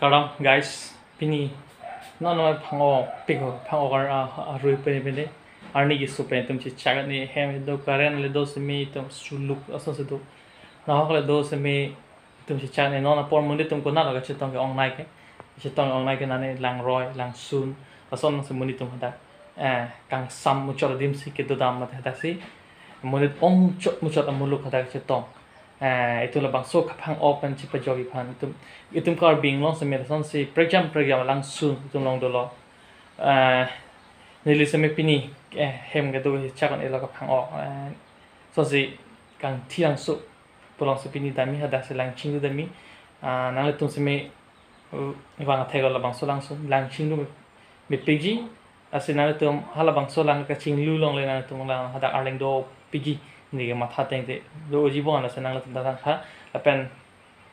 Karam guys pini no phango pico phango gar rui pene pene arni gi supe tum chi chagat ni hem do karen le do se me tum suluk aso se do na hok le do se me tum chi chan no na por mun tum ko na ga chi tong online ke na ne lang roi lang sun ason se mun tum hada kang sam mu chor dim si ke do dam ma ta si mun ong chot mu chot amuluk hada chi tong itu la bangso kapang open chi pa jogi phan itum kar bing long se me son si program lang sun itum long do lo nili se me pini hem ga do chakan elo kapang o so si Kangthilangso pulang se pini dami hada se lang ching dami nang le tum se me wang thega la bangso lang sun lang ching du me pigi asina le tum hala bangso lang ka ching lu long le na tum lang hada arling do pigi ni ma tha teng te do ji bon la senang la tum ta tha la pen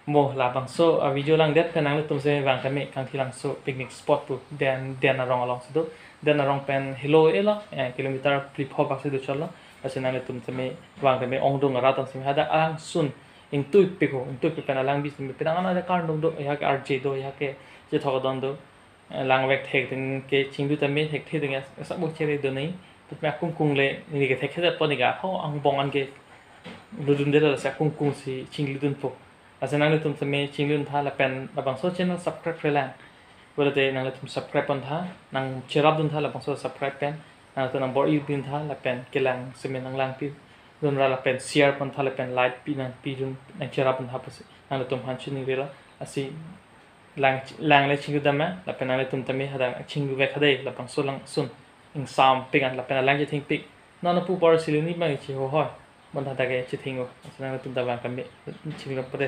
mo la bangso a video lang det penang le tum se wang ka me Kangthilangso picnic spot pu den arong along se do den arong pen hello ela kilometer flip hop se do chalo asenang le tum se me wang ka me ong dong ra tam se hada ang sun in tu pen alang bis me penang ana kar dong do ya ka rj do ya ke je thog don do lang vek thek tin ke chingdu ta me thek the ding sa bo chere do nei me kung le ni ke thek the poni ga ho ang bong an ke ludun de la sa kung si chingludun po asenang le tum se me chinglun tha la pen la bang so channel subscribe frelan wala te nang le tum subscribe on tha nang cherap dun tha la bang so subscribe pen nang to nang bor yu bin tha la pen ke lang se me nang lang pi dun ra la pen share pon tha la pen like pi dun nang cherap on tha pa se nang le tum han chin ni la asi lang le chingu dama la pen nang le tum tami hada chingu ve khadai la bang so lang sun in sam pigan la pen lang je thing pik na pu par siluni ma chi ho ho mon tha ta ke chi thingo nang le tum da ba ka me chi ga pare